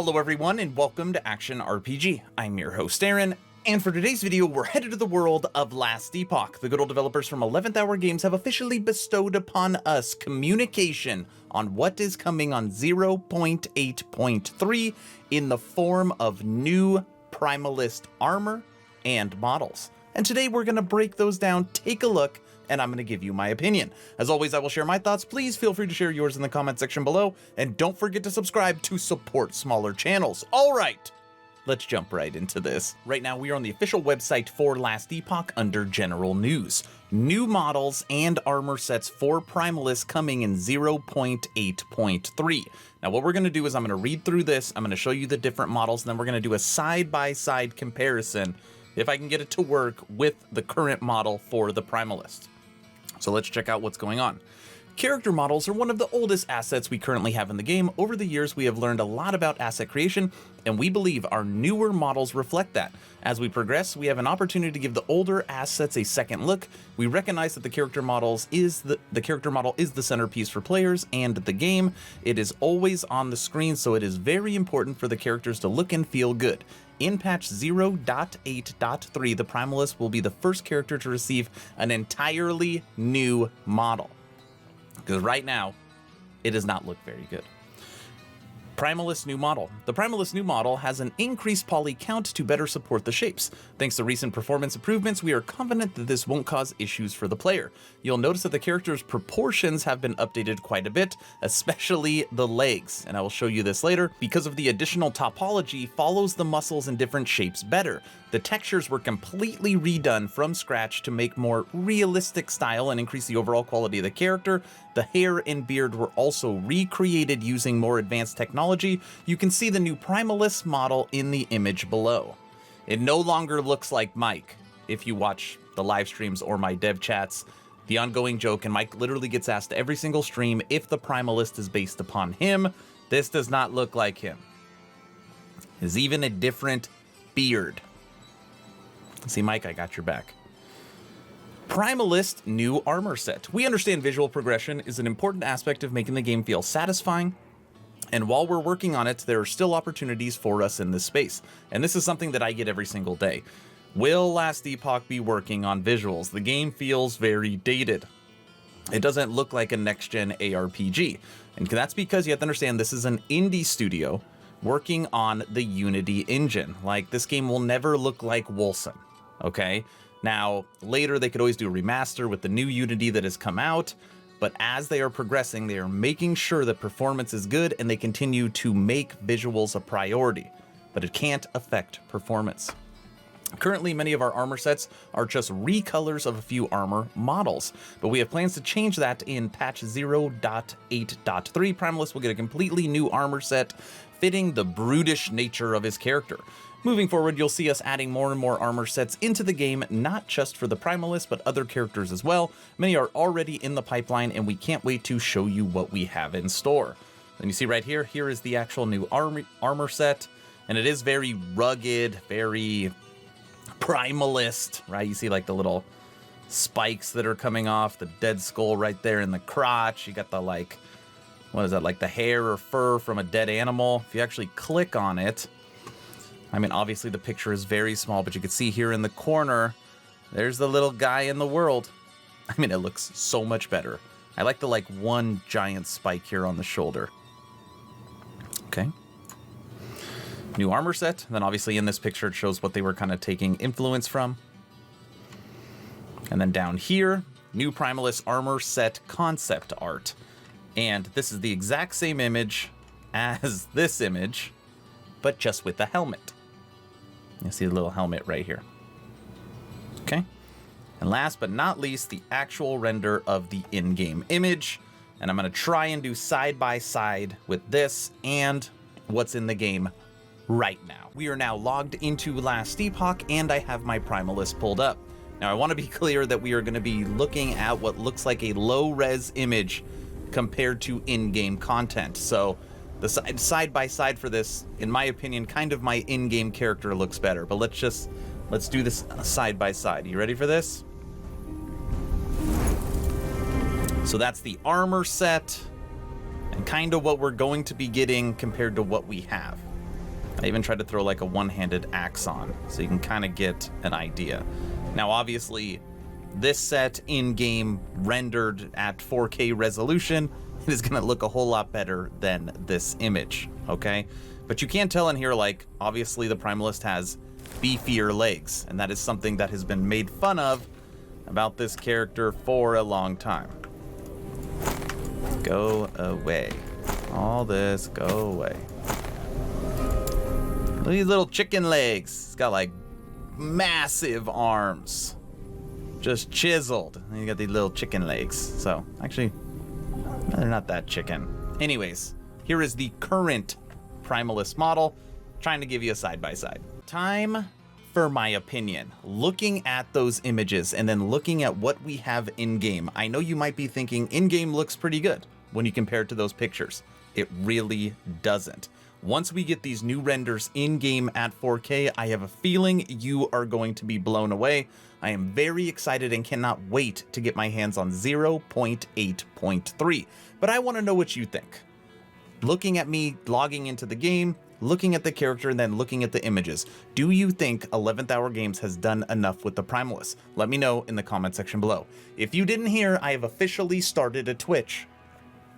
Hello everyone and welcome to Action RPG. I'm your host Aaron, and for today's video we're headed to the world of Last Epoch. The good old developers from 11th Hour Games have officially bestowed upon us communication on what is coming on 0.8.3 in the form of new Primalist armor and models. And today we're going to break those down, take a look, and I'm going to give you my opinion. As always, I will share my thoughts. Please feel free to share yours in the comment section below, and don't forget to subscribe to support smaller channels. All right, let's jump right into this. Right now, we are on the official website for Last Epoch under General News. New models and armor sets for Primalists coming in 0.8.3. Now, what we're going to do is I'm going to read through this, I'm going to show you the different models, and then we're going to do a side-by-side comparison, if I can get it to work, with the current model for the Primalist. So let's check out what's going on. Character models are one of the oldest assets we currently have in the game. Over the years, we have learned a lot about asset creation, and we believe our newer models reflect that. As we progress, we have an opportunity to give the older assets a second look. We recognize that the character model is the centerpiece for players and the game. It is always on the screen, so it is very important for the characters to look and feel good. In patch 0.8.3, the Primalist will be the first character to receive an entirely new model. Because right now, it does not look very good. Primalist new model. The Primalist new model has an increased poly count to better support the shapes. Thanks to recent performance improvements, we are confident that this won't cause issues for the player. You'll notice that the character's proportions have been updated quite a bit, especially the legs, and I will show you this later. Because of the additional topology, follows the muscles in different shapes better. The textures were completely redone from scratch to make more realistic style and increase the overall quality of the character. The hair and beard were also recreated using more advanced technology. You can see the new Primalist model in the image below. It no longer looks like Mike. If you watch the live streams or my dev chats, the ongoing joke, and Mike literally gets asked every single stream if the Primalist is based upon him. This does not look like him. There's even a different beard. See, Mike, I got your back. Primalist new armor set. We understand visual progression is an important aspect of making the game feel satisfying, and while we're working on it, there are still opportunities for us in this space, and this is something that I get every single day. Will Last Epoch be working on visuals? The game feels very dated. It doesn't look like a next-gen ARPG, and that's because you have to understand this is an indie studio working on the Unity engine. Like, this game will never look like Wolcen, okay? Now, later they could always do a remaster with the new Unity that has come out, but as they are progressing, they are making sure that performance is good and they continue to make visuals a priority, but it can't affect performance. Currently, many of our armor sets are just recolors of a few armor models, but we have plans to change that in patch 0.8.3. Primalist will get a completely new armor set fitting the brutish nature of his character. Moving forward, you'll see us adding more and more armor sets into the game, not just for the Primalist, but other characters as well. Many are already in the pipeline, and we can't wait to show you what we have in store. And you see right here, here is the actual new armor set, and it is very rugged, very Primalist, right? You see like the little spikes that are coming off, the dead skull right there in the crotch. You got the, like, what is that, like the hair or fur from a dead animal. If you actually click on it, I mean, obviously the picture is very small, but you can see here in the corner, there's the little guy in the world. I mean, it looks so much better. I like the, like, one giant spike here on the shoulder. Okay. New armor set. Then obviously in this picture, it shows what they were kind of taking influence from. And then down here, new Primalist armor set concept art. And this is the exact same image as this image, but just with the helmet. You see the little helmet right here. Okay. And last but not least, the actual render of the in-game image. And I'm going to try and do side by side with this and what's in the game right now. We are now logged into Last Epoch, and I have my Primalist pulled up. Now, I want to be clear that we are going to be looking at what looks like a low-res image compared to in-game content. So the side by side for this, in my opinion, kind of my in-game character looks better. But let's do this side by side. You ready for this? So that's the armor set and kind of what we're going to be getting compared to what we have. I even tried to throw like a one-handed axe on, so you can kind of get an idea. Now, obviously, this set in-game rendered at 4K resolution is going to look a whole lot better than this image, okay? But you can tell in here, like, obviously the Primalist has beefier legs, and that is something that has been made fun of about this character for a long time. Go away. All this, go away. Look at these little chicken legs. It's got like massive arms. Just chiseled. And you got these little chicken legs. So, actually, no, they're not that chicken. Anyways, here is the current Primalist model. Trying to give you a side-by-side. Time for my opinion. Looking at those images and then looking at what we have in-game, I know you might be thinking in-game looks pretty good when you compare it to those pictures. It really doesn't. Once we get these new renders in-game at 4K, I have a feeling you are going to be blown away. I am very excited and cannot wait to get my hands on 0.8.3. But I want to know what you think. Looking at me logging into the game, looking at the character, and then looking at the images, do you think 11th Hour Games has done enough with the Primalist? Let me know in the comment section below. If you didn't hear, I have officially started a Twitch.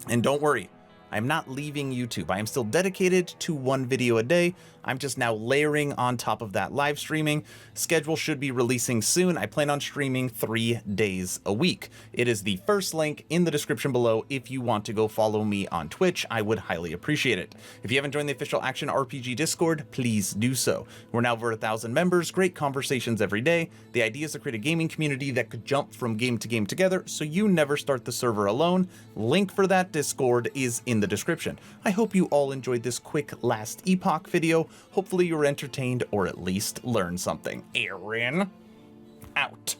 And don't worry, I'm not leaving YouTube. I am still dedicated to one video a day. I'm just now layering on top of that live streaming. Schedule should be releasing soon. I plan on streaming 3 days a week. It is the first link in the description below. If you want to go follow me on Twitch, I would highly appreciate it. If you haven't joined the official Action RPG Discord, please do so. We're now over 1,000 members, great conversations every day. The idea is to create a gaming community that could jump from game to game together, so you never start the server alone. Link for that Discord is in the description. I hope you all enjoyed this quick last epoch video. Hopefully you were entertained or at least learned something. Aaron, out.